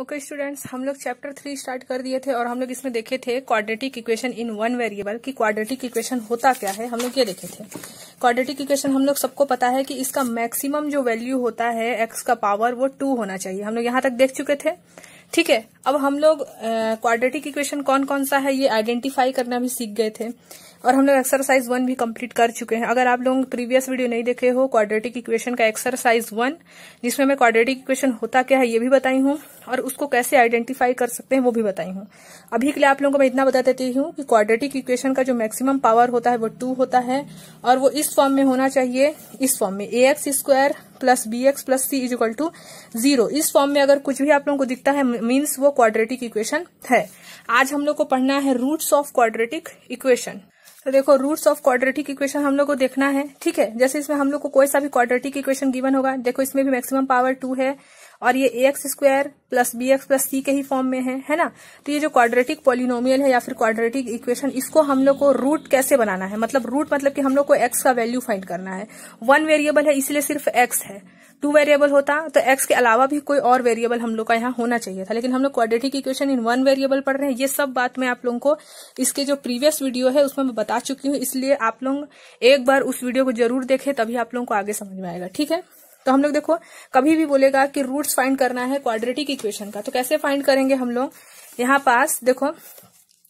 Okay students, हम लोग chapter 3 start कर दिए थे और हम लोग इसमें देखे थे quadratic equation in one variable कि क्वाड्रेटिक इक्वेशन होता क्या है। हम लोग ये देखे थे क्वाड्रेटिक इक्वेशन हम लोग सबको पता है कि इसका मैक्सिमम जो वैल्यू होता है एक्स का पावर वो 2 होना चाहिए। हम लोग यहाँ तक देख चुके थे। ठीक है, अब हम लोग क्वाड्रेटिक इक्वेशन कौन कौन सा है ये आइडेंटिफाई करना भी सीख गए थे और हम लोग एक्सरसाइज 1 भी कंप्लीट कर चुके हैं। अगर आप लोग प्रीवियस वीडियो नहीं देखे हो क्वाड्रेटिक इक्वेशन का एक्सरसाइज 1 जिसमें मैं क्वाड्रेटिक इक्वेशन होता क्या है ये भी बताई हूँ और उसको कैसे आइडेंटिफाई कर सकते हैं वो भी बताई हूँ। अभी के लिए आप लोगों को मैं इतना बता देती हूँ कि क्वाड्रेटिक इक्वेशन का जो मैक्सिमम पावर होता है वो 2 होता है और वो इस फॉर्म में होना चाहिए, इस फॉर्म में ax² plus bx plus c is equal to 0। इस फॉर्म में अगर कुछ भी आप लोगों को दिखता है मीन्स वो क्वाड्रेटिक इक्वेशन है। आज हम लोग को पढ़ना है रूट्स ऑफ क्वाड्रेटिक इक्वेशन। तो देखो रूट्स ऑफ क्वाड्रेटिक इक्वेशन हम लोग को देखना है। ठीक है, जैसे इसमें हम लोग को कोई सा भी क्वाड्रेटिक इक्वेशन गिवन होगा, देखो इसमें भी मैक्सिमम पावर 2 है और ये ax² plus bx plus c के ही फॉर्म में है ना। तो ये जो क्वाड्रेटिक पॉलिनोमियल है या फिर क्वाड्रेटिक इक्वेशन, इसको हम लोग को रूट कैसे बनाना है, मतलब रूट मतलब कि हम लोग को x का वैल्यू फाइंड करना है। 1 वेरिएबल है इसलिए सिर्फ x है। 2 वेरिएबल होता तो x के अलावा भी कोई और वेरिएबल हम लोग का यहाँ होना चाहिए था, लेकिन हम लोग क्वाड्रेटिक इक्वेशन इन 1 वेरिएबल पढ़ रहे हैं। ये सब बात मैं आप लोगों को इसके जो प्रीवियस वीडियो है उसमें मैं बता चुकी हूँ, इसलिए आप लोग एक बार उस वीडियो को जरूर देखें तभी आप लोगों को आगे समझ में आएगा। ठीक है, तो हम लोग देखो कभी भी बोलेगा कि रूट्स फाइंड करना है क्वाड्रेटिक इक्वेशन का, तो कैसे फाइंड करेंगे हम लोग। यहाँ पास देखो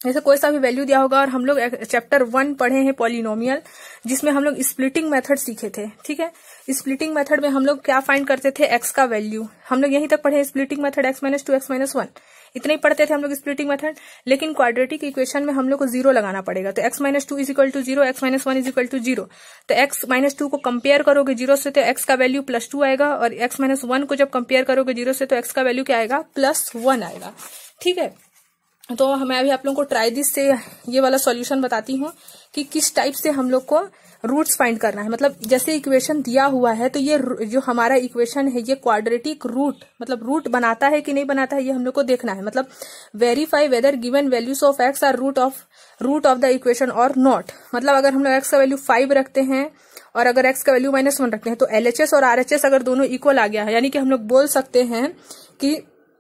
जैसे कोई सा भी वैल्यू दिया होगा और हम लोग चैप्टर 1 पढ़े हैं पॉलिनोमियल जिसमें हम लोग स्प्लिटिंग मेथड सीखे थे। ठीक है, स्प्लिटिंग मेथड में हम लोग क्या फाइंड करते थे, एक्स का वैल्यू। हम लोग यहीं तक पढ़े स्प्लिटिंग मेथड x-2 x-1 इतना ही पढ़ते थे हम लोग स्प्लिटिंग मेथड। लेकिन क्वाड्रेटिक इक्वेशन में हम लोग को 0 लगाना पड़ेगा, तो x-2 is equal to 0, x-1 is equal to 0। तो x-2 को कंपेयर करोगे 0 से तो x का वैल्यू +2 आएगा और x-1 को जब कंपेयर करोगे 0 से तो x का वैल्यू क्या आएगा, +1 आएगा। ठीक है, तो मैं अभी आप लोगों को ट्राई दिस से ये वाला सॉल्यूशन बताती हूँ कि किस टाइप से हम लोग को रूट्स फाइंड करना है। मतलब जैसे इक्वेशन दिया हुआ है तो ये जो हमारा इक्वेशन है ये क्वाड्रेटिक रूट मतलब रूट बनाता है कि नहीं बनाता है ये हम लोग को देखना है। मतलब verify whether given values of X are root of the equation और नॉट। मतलब अगर हम लोग एक्स का वैल्यू 5 रखते हैं और अगर एक्स का वैल्यू -1 रखते हैं तो LHS और RHS अगर दोनों इक्वल आ गया है यानी कि हम लोग बोल सकते हैं कि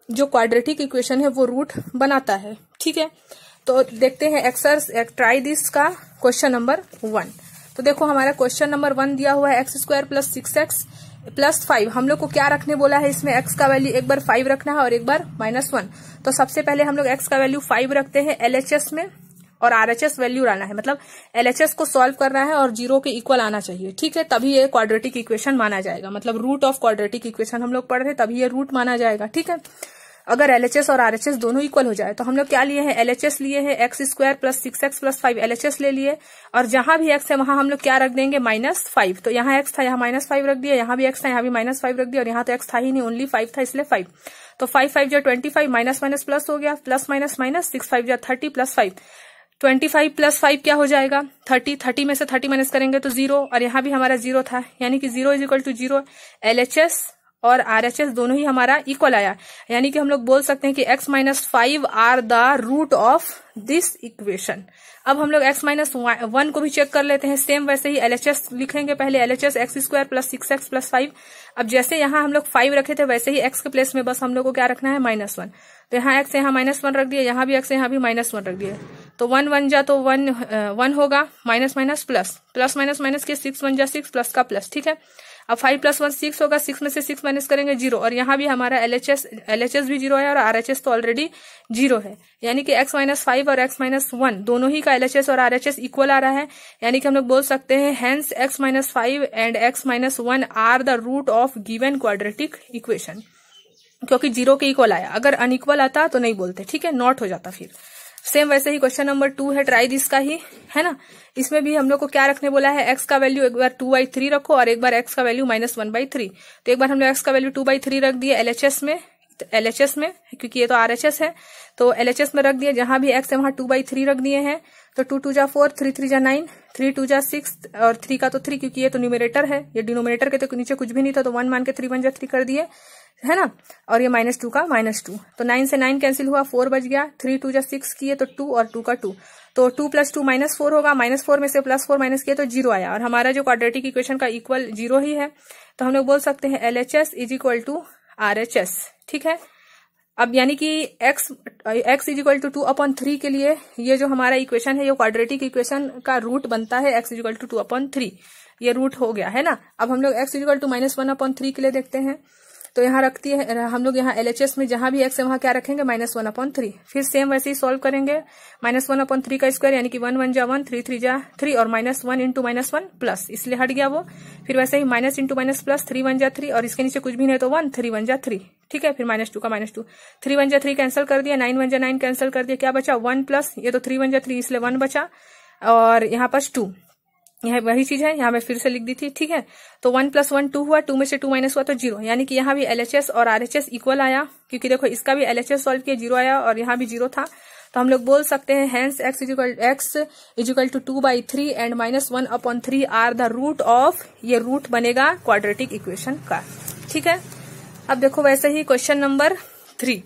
जो क्वाड्रेटिक इक्वेशन है वो रूट बनाता है। ठीक है, तो देखते हैं एक्सरसाइज ट्राई दिस का क्वेश्चन नंबर 1। तो देखो हमारा क्वेश्चन नंबर 1 दिया हुआ है x² प्लस 6x प्लस 5। हम लोग को क्या रखने बोला है, इसमें x का वैल्यू एक बार 5 रखना है और एक बार -1। तो सबसे पहले हम लोग x का वैल्यू 5 रखते हैं LHS में और RHS वैल्यू लाना है। मतलब LHS को सॉल्व करना है और 0 के इक्वल आना चाहिए। ठीक है, तभी ये क्वाड्रेटिक इक्वेशन माना जाएगा। मतलब रूट ऑफ क्वाड्रेटिक इक्वेशन हम लोग पढ़ रहे हैं तभी ये रूट माना जाएगा। ठीक है, अगर LHS और RHS दोनों इक्वल हो जाए तो हम लोग क्या लिए हैं, LHS लिए हैं x² plus 6x plus 5 LHS ले लिए और जहां भी x है वहां हम लोग क्या रख देंगे, -5। तो यहाँ x था यहाँ -5 रख दिया, यहाँ भी x था यहाँ भी -5 रख दिया और यहाँ तो x था ही नहीं, ओनली 5 था इसलिए 5। तो 5 5 जो 25 माइनस माइनस प्लस हो गया, प्लस माइनस माइनस 6 5 जो 30 प्लस 5 25 प्लस 5 क्या हो जाएगा 30 में से 30 माइनस करेंगे तो 0 और यहाँ भी हमारा 0 था यानी कि 0 इज इक्वल टू 0। LHS और RHS दोनों ही हमारा इक्वल आया यानी कि हम लोग बोल सकते हैं कि x-5 are the root of this equation. अब हम लोग x-1 को भी चेक कर लेते हैं। सेम वैसे ही LHS लिखेंगे, पहले LHS x² plus 6x plus 5। अब जैसे यहाँ हम लोग 5 रखे थे वैसे ही x के प्लेस में बस हम लोग को क्या रखना है, -1। तो यहाँ x यहाँ -1 रख दिया, यहाँ भी x यहाँ भी -1 रख दिया। तो 1 1 जा तो 1 होगा, minus minus plus, plus minus minus के 6 1 जा 6 प्लस का प्लस। ठीक है, अब 5 + 1 6 होगा, 6 में से 6 माइनस करेंगे 0 और यहाँ भी हमारा LHS भी 0 है और RHS तो ऑलरेडी 0 है यानी कि x-5 और x-1 दोनों ही का LHS और RHS इक्वल आ रहा है यानी कि हम लोग बोल सकते हैं hence x-5 and x-1 are the root of given quadratic equation, क्योंकि 0 के इक्वल आया। अगर अनइक्वल आता तो नहीं बोलते। ठीक है, नॉट हो जाता फिर। सेम वैसे ही क्वेश्चन नंबर 2 है ट्राई दिस का ही है ना। इसमें भी हम लोग को क्या रखने बोला है, x का वैल्यू एक बार 2/3 रखो और एक बार x का वैल्यू -1/3। तो एक बार हम लोग x का वैल्यू 2/3 रख दिए LHS में क्योंकि ये तो RHS है तो LHS में रख दिए। जहां भी x है वहां 2/3 रख दिए हैं। तो 2 2 जा 4, 3 3 जा 9, 3 2 जा 6 और 3 का तो 3 क्योंकि ये तो न्यूमरेटर है, ये डिनोमिनेटर के तो नीचे कुछ भी नहीं था तो 1 मान के 3 1 जा 3 कर दिए है ना। और ये -2 का -2 तो 9 से 9 कैंसिल हुआ, 4 बच गया। 3 2 जा 6 किए तो 2 और 2 का 2 तो 2 + 2 -4 होगा। -4 में से +4 माइनस किए तो 0 आया और हमारा जो क्वाड्रेटिक इक्वेशन का इक्वल 0 ही है। तो हम लोग बोल सकते हैं LHS is equal to RHS। ठीक है, अब यानी कि x इजिकल टू 2/3 के लिए ये जो हमारा इक्वेशन है ये क्वाड्रेटिक इक्वेशन का रूट बनता है x इजिकल टू 2/3, ये रूट हो गया है ना। अब हम लोग x इजिकल टू -1/3 के लिए देखते हैं, तो यहाँ रखती है हम लोग यहाँ LHS में जहां भी x है वहां क्या रखेंगे -1/3। फिर सेम वैसे ही सॉल्व करेंगे, -1/3 का स्क्वायर यानी कि 1 1 जा 1, 3 3 जा 3 और -1 इंटू -1 प्लस, इसलिए हट गया वो। फिर वैसे ही माइनस इंटू माइनस प्लस, 3 1 जा 3 और इसके नीचे कुछ भी नहीं तो 1, 3 1 जा 3, ठीक है। फिर -2 का -2, 3 1 जा 3 कैंसिल कर दिया, 9 1 जा 9 कैंसिल कर दिया, क्या बचा 1 प्लस, ये तो 3 1 जा 3 इसलिए 1 बचा और यहाँ पर 2, यह वही चीज है, यहाँ मैं फिर से लिख दी थी, ठीक है। तो 1 + 1 2 हुआ, 2 में से 2 माइनस हुआ तो 0, यानी कि यहाँ भी LHS और RHS इक्वल आया, क्योंकि देखो इसका भी LHS सॉल्व किया 0 आया और यहाँ भी 0 था। तो हम लोग बोल सकते हैं hence x is equal to 2/3 and -1/3 are the root of, ये रूट बनेगा क्वाड्रेटिक इक्वेशन का, ठीक है। अब देखो वैसे ही क्वेश्चन नंबर 3,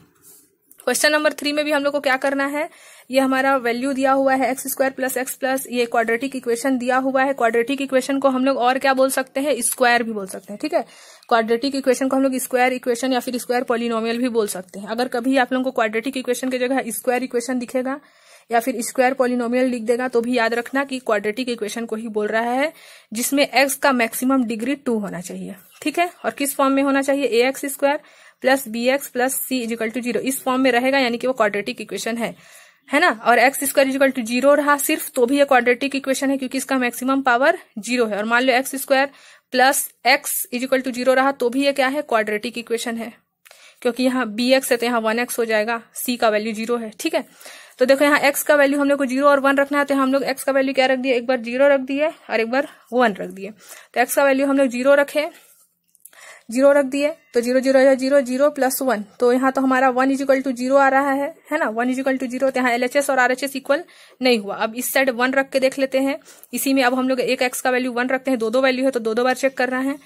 क्वेश्चन नंबर 3 में भी हम लोग को क्या करना है, ये हमारा वैल्यू दिया हुआ है x² + x+, ये क्वाड्रेटिक इक्वेशन दिया हुआ है। क्वाड्रेटिक इक्वेशन को हम लोग और क्या बोल सकते हैं, स्क्वायर भी बोल सकते हैं, ठीक है। क्वाड्रेटिक इक्वेशन को हम लोग स्क्वायर इक्वेशन या फिर स्क्वायर पॉलिनोमियल भी बोल सकते हैं। अगर कभी आप लोगों को क्वाड्रेटिक इक्वेशन की जगह स्क्वायर इक्वेशन दिखेगा या फिर स्क्वायर पॉलिनोमियल लिख देगा तो भी याद रखना कि क्वाड्रेटिक इक्वेशन को ही बोल रहा है, जिसमें x का मैक्सिमम डिग्री 2 होना चाहिए, ठीक है। और किस फॉर्म में होना चाहिए, ax² + bx + c is equal to 0, इस फॉर्म में रहेगा, यानी कि वो क्वाड्रेटिक इक्वेशन है ना। और x² इजिकल टू 0 रहा सिर्फ तो भी ये क्वाड्रेटिक इक्वेशन है, क्योंकि इसका मैक्सिमम पावर 0 है। और मान लो x² + x इजिकल टू 0 रहा तो भी ये क्या है, क्वाड्रेटिक इक्वेशन है, क्योंकि यहाँ bx है तो यहाँ 1x हो जाएगा, c का वैल्यू 0 है, ठीक है। तो देखो यहाँ x का वैल्यू हम लोग को 0 और 1 रखना है, तो हम लोग x का वैल्यू क्या रख दिए, एक बार 0 रख दिए और एक बार 1 रख दिए। तो x का वैल्यू हम लोग 0 रखे, 0 रख दिए, तो 0 0 0 0 + 1, तो यहाँ तो हमारा 1 इजिकल टू 0 आ रहा है ना, 1 इजिकल टू 0, तो यहाँ LHS और RHS इक्वल नहीं हुआ। अब इस साइड 1 रख के देख लेते हैं, इसी में अब हम लोग एक x का वैल्यू 1 रखते हैं, दो वैल्यू है तो दो बार चेक करना है।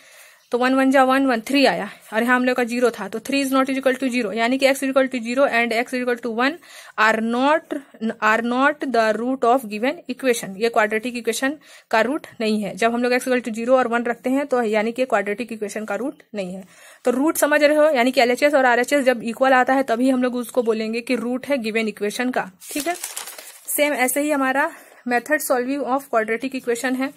तो 1 1 जा 1 1 3 आया और यहाँ हम लोग का 0 था, तो 3 इज नॉट इजिकल टू 0, यानी कि x is equal to 0 and x is equal to 1 are not the root of given equation, ये क्वाड्रेटिक इक्वेशन का रूट नहीं है। जब हम लोग x इजिकल टू 0 और 1 रखते हैं तो यानी कि क्वाड्रेटिक इक्वेशन का रूट नहीं है। तो रूट समझ रहे हो, यानी कि LHS और RHS जब इक्वल आता है तभी हम लोग उसको बोलेंगे कि रूट है गिवन इक्वेशन का, ठीक है। सेम ऐसे ही हमारा method solving of quadratic equation है,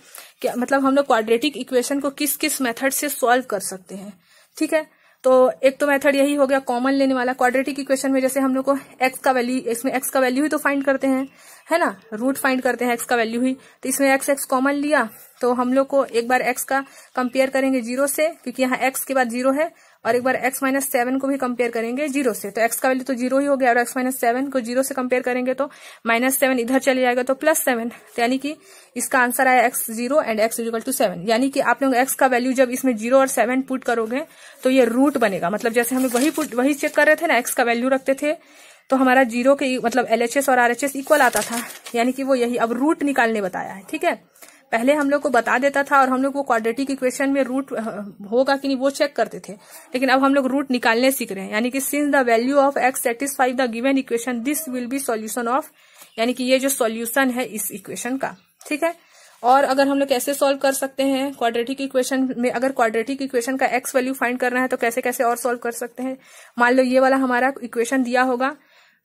क्या मतलब हम लोग क्वाड्रेटिक इक्वेशन को किस किस मेथड से सॉल्व कर सकते हैं, ठीक है। तो एक तो मेथड यही हो गया कॉमन लेने वाला, क्वाड्रेटिक इक्वेशन में जैसे हम लोग को x का वैल्यू, इसमें x का वैल्यू ही तो फाइंड करते हैं, है ना, रूट फाइंड करते हैं x का वैल्यू ही, तो इसमें x कॉमन लिया तो हम लोग को एक बार x का कंपेयर करेंगे 0 से, क्योंकि यहाँ x के बाद 0 है, और एक बार x - 7 को भी कंपेयर करेंगे 0 से, तो x का वैल्यू तो 0 ही हो गया, और x - 7 को 0 से कंपेयर करेंगे तो -7 इधर चले जाएगा तो +7, तो यानी कि इसका आंसर आया x 0 and x equal to 7। यानी कि आप लोग x का वैल्यू जब इसमें 0 और 7 पुट करोगे तो ये रूट बनेगा, मतलब जैसे हम वही चेक कर रहे थे ना, x का वैल्यू रखते थे तो हमारा 0 के मतलब LHS और RHS इक्वल आता था, यानी कि वो यही अब रूट निकालने बताया है, ठीक है। पहले हम लोग को बता देता था और हम लोग वो क्वाड्रेटिक इक्वेशन में रूट होगा कि नहीं वो चेक करते थे, लेकिन अब हम लोग रूट निकालने सीख रहे हैं, यानी कि since the value of x satisfy the given equation this will be solution of, यानी कि ये जो सॉल्यूशन है इस इक्वेशन का, ठीक है। और अगर हम लोग कैसे सॉल्व कर सकते हैं क्वाड्रेटिक इक्वेशन में, अगर क्वाड्रेटिक इक्वेशन का x वैल्यू फाइंड करना है तो कैसे कैसे और सॉल्व कर सकते हैं। मान लो ये वाला हमारा इक्वेशन दिया होगा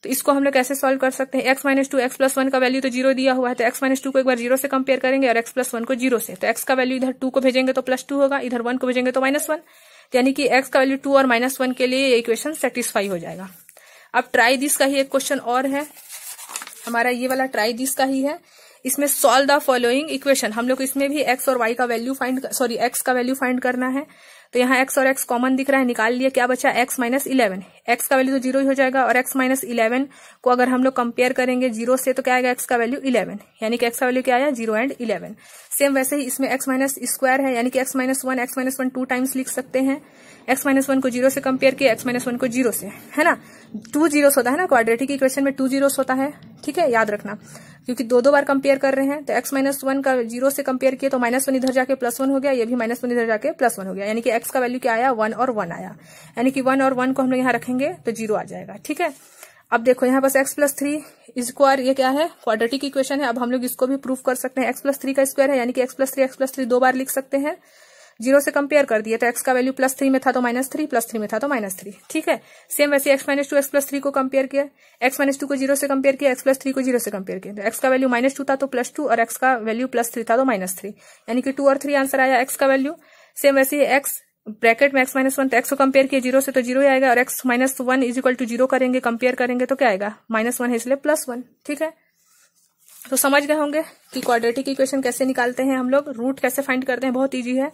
तो इसको हम लोग कैसे सॉल्व कर सकते हैं, x - 2 x + 1 का वैल्यू तो 0 दिया हुआ है, तो x - 2 को एक बार 0 से कंपेयर करेंगे और x + 1 को 0 से, तो x का वैल्यू इधर 2 को भेजेंगे तो +2 होगा, इधर 1 को भेजेंगे तो -1, तो यानी कि x का वैल्यू 2 और -1 के लिए ये इक्वेशन सेटिस्फाई हो जाएगा। अब ट्राई दिस का ही एक क्वेश्चन और है हमारा, ये वाला ट्राई दिस का ही है, इसमें सॉल्व द फॉलोइंग इक्वेशन, हम लोग इसमें भी x और y का वैल्यू x का वैल्यू फाइंड करना है। तो यहाँ x और x कॉमन दिख रहा है, निकाल लिया, क्या बचा x - 11, x का वैल्यू तो 0 ही हो जाएगा, और x - 11 को अगर हम लोग कंपेयर करेंगे 0 से तो क्या आएगा, x का वैल्यू 11, यानी कि x का वैल्यू क्या आया 0 एंड 11। सेम वैसे ही इसमें x - स्क्वायर है, यानी कि x - 1 2 टाइम्स लिख सकते हैं, x - 1 को 0 से कंपेयर किया, x - 1 को 0 से, है ना, 2 जीरोस होता है ना क्वाड्रेटिक इक्वेशन में, 2 जीरोस होता है, ठीक है, याद रखना, क्योंकि दो बार कंपेयर कर रहे हैं। तो x - 1 का 0 से कंपेयर किए तो -1 इधर जाके +1 हो गया, ये भी -1 इधर जाके +1 हो गया, यानी कि x का वैल्यू क्या आया 1 और 1 आया, यानी कि 1 और 1 को हम लोग यहाँ रखेंगे तो 0 आ जाएगा, ठीक है। अब देखो यहाँ बस x + 3 स्क्वायर, ये क्या है क्वाड्रेटिक इक्वेशन है। अब हम लोग इसको भी प्रूफ कर सकते हैं, x + 3 का स्क्वायर है, यानी कि x + 3 दो बार लिख सकते हैं, 0 से कंपेयर कर दिए तो x का वैल्यू +3 में था तो -3, +3 में था तो -3, ठीक है। सेम वैसे x - 2 x +3 को कंपेयर किया, x - 2 को 0 से कंपेयर किया, x +3 को 0 से कंपेयर किया, तो x का वैल्यू -2 था तो +2 और x का वैल्यू +3 था तो -3, यानी कि 2 और 3 आंसर आया x का वैल्यू। सेम वैसे x ब्रैकेट में x - 1, तो x को कंपेयर किया 0 से तो 0 ही आएगा, और x - 1 = 0 करेंगे, कंपेयर करेंगे तो क्या आएगा, -1 है इसलिए +1, ठीक है। तो समझ गए होंगे कि क्वाड्रेटिक इक्वेशन कैसे निकालते हैं हम लोग, रूट कैसे फाइंड करते हैं, बहुत इजी है।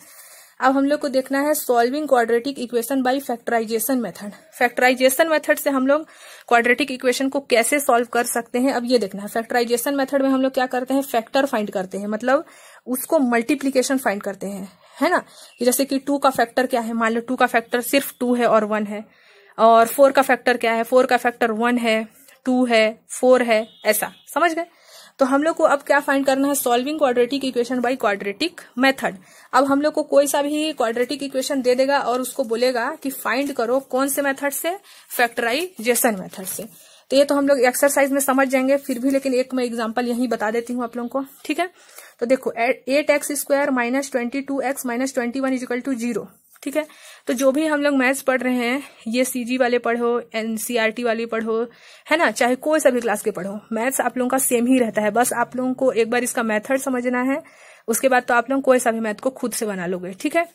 अब हम लोग को देखना है solving quadratic equation by factorisation method. Factorisation method से हम लोग क्वाड्रेटिक इक्वेशन को कैसे सॉल्व कर सकते हैं, अब ये देखना है। फैक्टराइजेशन मेथड में हम लोग क्या करते हैं, फैक्टर फाइंड करते हैं, मतलब उसको मल्टीप्लीकेशन फाइंड करते हैं, है ना। कि जैसे कि 2 का फैक्टर क्या है, मान लो 2 का फैक्टर सिर्फ 2 है और 1 है, और 4 का फैक्टर क्या है, 4 का फैक्टर 1 है, 2 है, 4 है, ऐसा, समझ गए। तो हम लोग को अब क्या फाइंड करना है, solving quadratic equation by quadratic method. अब हम लोग को कोई सा भी क्वाड्रेटिक इक्वेशन दे देगा और उसको बोलेगा कि फाइंड करो कौन से मेथड से, फैक्टराइजेशन मेथड से। तो ये तो हम लोग एक्सरसाइज में समझ जाएंगे, फिर भी लेकिन एक मैं एग्जांपल यही बता देती हूँ आप लोगों को, ठीक है। तो देखो 8x² - 22x - 21 = 0, ठीक है। तो जो भी हम लोग मैथ्स पढ़ रहे हैं, ये सीजी वाले पढ़ो, एनसीईआरटी वाली पढ़ो, है ना, चाहे कोई सा भी क्लास के पढ़ो, मैथ्स आप लोगों का सेम ही रहता है। बस आप लोगों को एक बार इसका मेथड समझना है, उसके बाद तो आप लोग कोई सा भी मैथ को खुद से बना लोगे, ठीक है।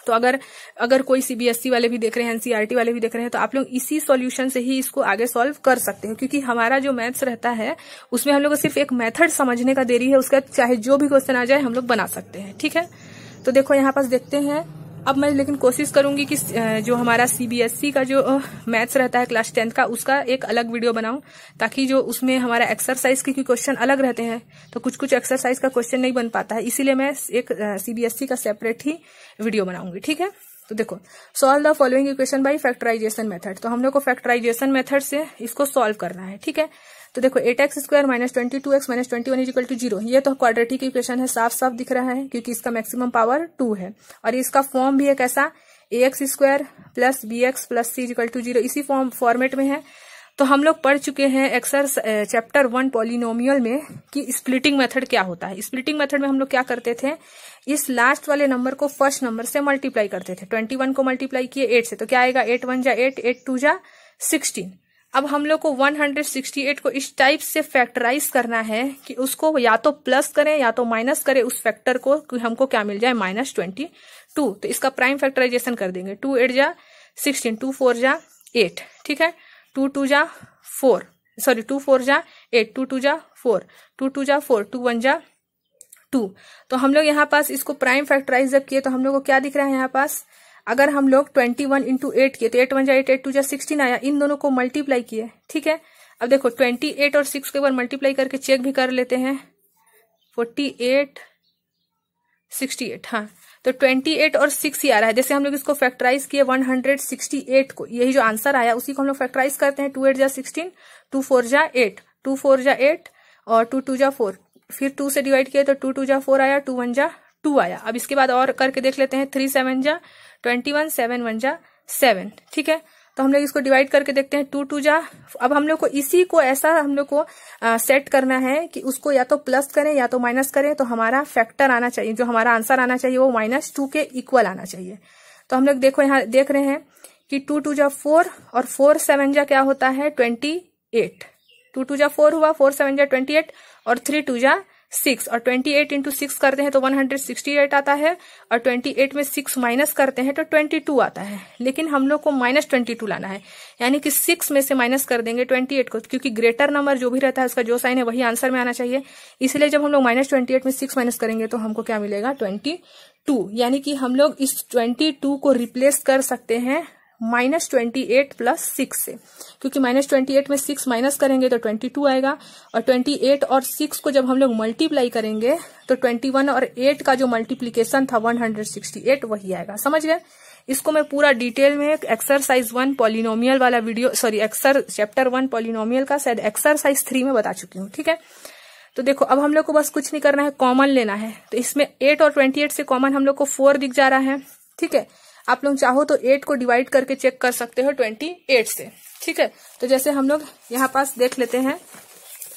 तो अगर कोई सीबीएसई वाले भी देख रहे हैं, एनसीईआरटी वाले भी देख रहे हैं, तो आप लोग इसी सॉल्यूशन से ही इसको आगे सॉल्व कर सकते हो, क्योंकि हमारा जो मैथ्स रहता है उसमें हम लोग को सिर्फ एक मेथड समझने का देरी है, उसका चाहे जो भी क्वेश्चन आ जाए हम लोग बना सकते हैं, ठीक है। तो देखो यहाँ पास देखते हैं। अब मैं लेकिन कोशिश करूंगी कि जो हमारा सीबीएसई का जो मैथ्स रहता है क्लास 10th का, उसका एक अलग वीडियो बनाऊं, ताकि जो उसमें हमारा एक्सरसाइज के क्वेश्चन अलग रहते हैं, तो कुछ एक्सरसाइज का क्वेश्चन नहीं बन पाता है, इसीलिए मैं एक सीबीएसई का सेपरेट ही वीडियो बनाऊंगी, ठीक है। तो देखो, solve the following equation by factorisation method. तो हम लोग को फैक्टराइजेशन मेथड से इसको सॉल्व करना है, ठीक है। तो देखो 8x² - 22x - 21 = 0, ये तो क्वाड्रेटिक इक्वेशन है, साफ साफ दिख रहा है, क्योंकि इसका मैक्सिमम पावर 2 है, और इसका फॉर्म भी है कैसा, ax² + bx + c = 0, इसी फॉर्मेट में है। तो हम लोग पढ़ चुके हैं चैप्टर 1 पॉलिनोमियल में कि स्प्लिटिंग मेथड क्या होता है। स्प्लिटिंग मेथड में हम लोग क्या करते थे, इस लास्ट वाले नंबर को फर्स्ट नंबर से मल्टीप्लाई करते थे। 21 को मल्टीप्लाई किए 8 से, तो क्या आएगा, 8 × 1 = 8, 8 × 2 = 16। अब हम लोग को 168 को इस टाइप से फैक्टराइज करना है कि उसको या तो प्लस करें या तो माइनस करें उस फैक्टर को, कि हमको क्या मिल जाए, -22। तो इसका प्राइम फैक्टराइजेशन कर देंगे। 2 × 8 = 16, 2 × 4 = 8, ठीक है। 2 × 2 = 4, सॉरी 2 × 4 = 8, 2 × 2 = 4, 2 × 2 = 4, 2 × 1 = 2। तो हम लोग यहाँ पास इसको प्राइम फैक्टराइज जब किए तो हम लोग को क्या दिख रहा है यहाँ पास, अगर हम लोग 21 × 8 किए तो 8 × 1 = 8, 8 × 2 = 16 आया, इन दोनों को मल्टीप्लाई किए, ठीक है। अब देखो 28 और 6 को एक बार मल्टीप्लाई करके चेक भी कर लेते हैं, 48 68, हाँ, तो 28 और 6 ही आ रहा है। जैसे हम लोग इसको फैक्टराइज किए 168 को, यही जो आंसर आया उसी को हम लोग फैक्टराइज करते हैं। 2 × 8 = 16, 2 × 4 = 8, 2 × 4 = 8 और 2 × 2 = 4, फिर 2 से डिवाइड किया तो 2 × 2 = 4 आया, 2 × 1 = 2 आया। अब इसके बाद और करके देख लेते हैं, 3 × 7 = 21, 7 × 1 = 7, ठीक है। तो हम लोग इसको डिवाइड करके देखते हैं, 2 × 2 = अब हम लोग को इसी को ऐसा हम लोग को सेट करना है कि उसको या तो प्लस करें या तो माइनस करें, तो हमारा फैक्टर आना चाहिए, जो हमारा आंसर आना चाहिए वो -2 के इक्वल आना चाहिए। तो हम लोग देखो यहाँ देख रहे हैं कि 2 × 2 = 4 और 4 × 7 = क्या होता है, 28। 2 × 2 = 4 हुआ, 4 × 7 = 28 और 3 × 2 = 6, और 28 × 6 करते हैं तो 168 आता है, और 28 में 6 माइनस करते हैं तो 22 आता है। लेकिन हम लोग को -22 लाना है, यानी कि 6 में से माइनस कर देंगे 28 को, क्योंकि ग्रेटर नंबर जो भी रहता है उसका जो साइन है वही आंसर में आना चाहिए। इसलिए जब हम लोग -28 में 6 माइनस करेंगे तो हमको क्या मिलेगा, 22, यानी कि हम लोग इस 22 को रिप्लेस कर सकते हैं -28 + 6 से, क्योंकि -28 में 6 माइनस करेंगे तो 22 आएगा, और 28 और 6 को जब हम लोग मल्टीप्लाई करेंगे तो 21 और 8 का जो मल्टीप्लीकेशन था 168 वही आएगा। समझ गए। इसको मैं पूरा डिटेल में एक्सरसाइज 1 पॉलिनोमियल वाला वीडियो, सॉरी चैप्टर 1 पॉलिनोमियल का शायद एक्सरसाइज 3 में बता चुकी हूँ, ठीक है। तो देखो अब हम लोग को बस कुछ नहीं करना है, कॉमन लेना है। तो इसमें 8 और 28 से कॉमन हम लोग को 4 दिख जा रहा है, ठीक है। आप लोग चाहो तो 8 को डिवाइड करके चेक कर सकते हो 28 से, ठीक है। तो जैसे हम लोग यहाँ पास देख लेते हैं,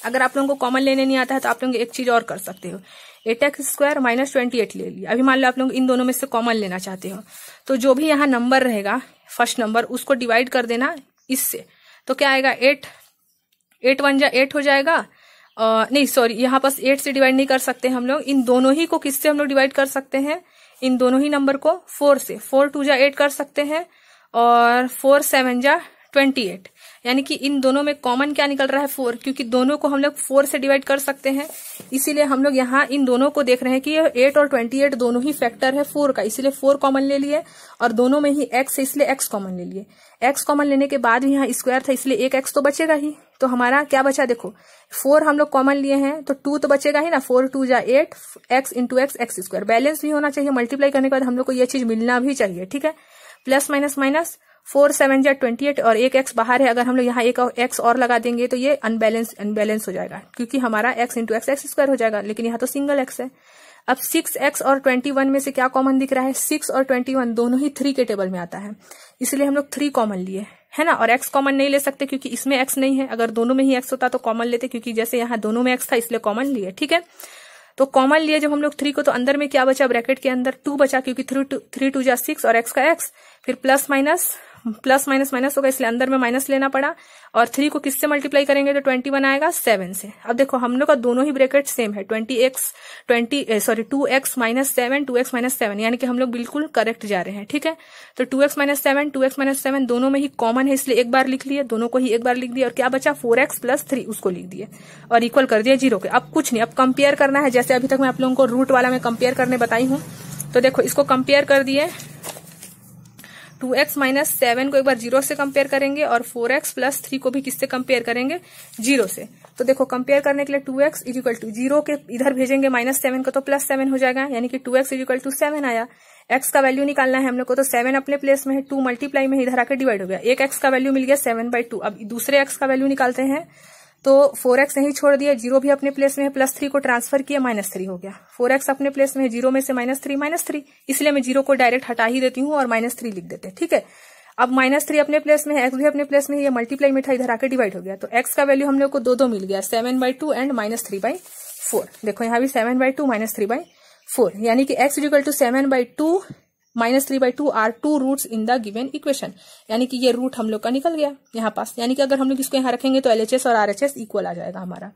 अगर आप लोगों को कॉमन लेने नहीं आता है तो आप लोग एक चीज और कर सकते हो, 8x² माइनस 28 ले लिया। अभी मान लो आप लोग इन दोनों में से कॉमन लेना चाहते हो, तो जो भी यहाँ नंबर रहेगा फर्स्ट नंबर उसको डिवाइड कर देना इससे, तो क्या आएगा 8 1 जा 8 हो जाएगा। नहीं सॉरी, यहाँ पास 8 से डिवाइड नहीं कर सकते हम लोग, इन दोनों ही को किससे हम लोग डिवाइड कर सकते हैं, इन दोनों ही नंबर को 4 से, 4 2 जा 8 कर सकते हैं और 4 7 जा 28, यानी कि इन दोनों में कॉमन क्या निकल रहा है 4, क्योंकि दोनों को हम लोग 4 से डिवाइड कर सकते हैं, इसीलिए हम लोग यहाँ इन दोनों को देख रहे हैं कि 8 और 28 दोनों ही फैक्टर है 4 का, इसीलिए 4 कॉमन ले लिए और दोनों में ही x है इसलिए x कॉमन ले लिए। x कॉमन लेने के बाद यहाँ स्क्वायर था इसलिए एक x तो बचेगा ही, तो हमारा क्या बचा देखो 4 हम लोग कॉमन लिए हैं तो 2 तो बचेगा ही ना, 4 2 जा 8 x into x x², balance भी होना चाहिए, मल्टीप्लाई करने के बाद हम लोग को ये चीज मिलना भी चाहिए, ठीक है। प्लस माइनस माइनस 4 7 जा 28 और एक x बाहर है, अगर हम लोग यहाँ एक x और लगा देंगे तो ये अनबैलेंस हो जाएगा, क्योंकि हमारा x इंटू एक्स x² हो जाएगा, लेकिन यहाँ तो सिंगल x है। अब 6x और 21 में से क्या कॉमन दिख रहा है, 6 और 21 दोनों ही 3 के टेबल में आता है, इसलिए हम लोग 3 कॉमन लिए है ना, और x कॉमन नहीं ले सकते क्योंकि इसमें x नहीं है, अगर दोनों में ही x होता तो कॉमन लेते, क्योंकि जैसे यहाँ दोनों में x था इसलिए कॉमन लिए, ठीक है। तो कॉमन लिए जब हम लोग 3 को, तो अंदर में क्या बचा, ब्रैकेट के अंदर 2 बचा, क्योंकि 3 2 जा 6 और x का x, फिर प्लस माइनस माइनस होगा इसलिए अंदर में माइनस लेना पड़ा, और 3 को किससे मल्टीप्लाई करेंगे तो 21 आएगा 7 से। अब देखो हम लोग का दोनों ही ब्रैकेट सेम है, 2x माइनस 7 2x माइनस 7, यानी कि हम लोग बिल्कुल करेक्ट जा रहे हैं, ठीक है। तो 2x माइनस 7 दोनों में ही कॉमन है इसलिए एक बार लिख लिए, दोनों को ही एक बार लिख दिया, और क्या बचा 4x प्लस 3 उसको लिख दिए और इक्वल कर दिया 0 के। अब कुछ नहीं, अब कंपेयर करना है, जैसे अभी तक मैं आप लोगों को रूट वाला में कंपेयर करने बताई हूँ, तो देखो इसको कंपेयर कर दिए, 2x माइनस 7 को एक बार 0 से कंपेयर करेंगे और 4x प्लस 3 को भी किससे कंपेयर करेंगे 0 से। तो देखो कंपेयर करने के लिए 2x इक्वल टू 0 के इधर भेजेंगे -7 को तो +7 हो जाएगा, यानी कि 2x इक्वल टू 7 आया। x का वैल्यू निकालना है हम लोग को, तो 7 अपने प्लेस में है, 2 मल्टीप्लाई में इधर आकर डिवाइड हो गया, एक x का वैल्यू मिल गया 7/2। अब दूसरे x का वैल्यू निकालते हैं, तो 4x नहीं छोड़ दिया, 0 भी अपने प्लेस में है, +3 को ट्रांसफर किया -3 हो गया, 4x अपने प्लेस में है, 0 में से -3 इसलिए मैं 0 को डायरेक्ट हटा ही देती हूँ और -3 लिख देते हैं, ठीक है। अब -3 अपने प्लेस में है, x भी अपने प्लेस में है, ये मल्टीप्लाई में था इधर आके डिवाइड हो गया, तो x का वैल्यू हम लोग को दो मिल गया, 7/2 एंड -3/4। देखो यहाँ भी 7/2 -3/4, यानी कि x equal to 7/2 -3/2 are 2 roots in the given equation, यानी कि ये रूट हम लोग का निकल गया यहाँ पास, यानी कि अगर हम लोग इसको यहाँ रखेंगे तो LHS और RHS इक्वल आ जाएगा हमारा।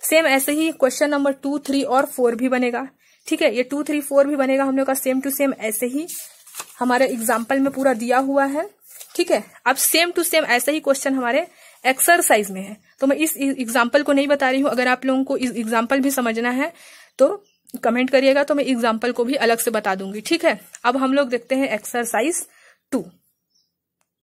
सेम ऐसे ही क्वेश्चन नंबर 2 3 और 4 भी बनेगा, ठीक है, ये 2 3 4 भी बनेगा हम लोग का सेम टू सेम, ऐसे ही हमारे एग्जाम्पल में पूरा दिया हुआ है, ठीक है। अब सेम टू सेम ऐसे ही क्वेश्चन हमारे एक्सरसाइज में है, तो मैं इस एग्जाम्पल को नहीं बता रही हूँ, अगर आप लोगों को इस एग्जाम्पल भी समझना है तो कमेंट करिएगा, तो मैं एग्जाम्पल को भी अलग से बता दूंगी, ठीक है। अब हम लोग देखते हैं एक्सरसाइज 2।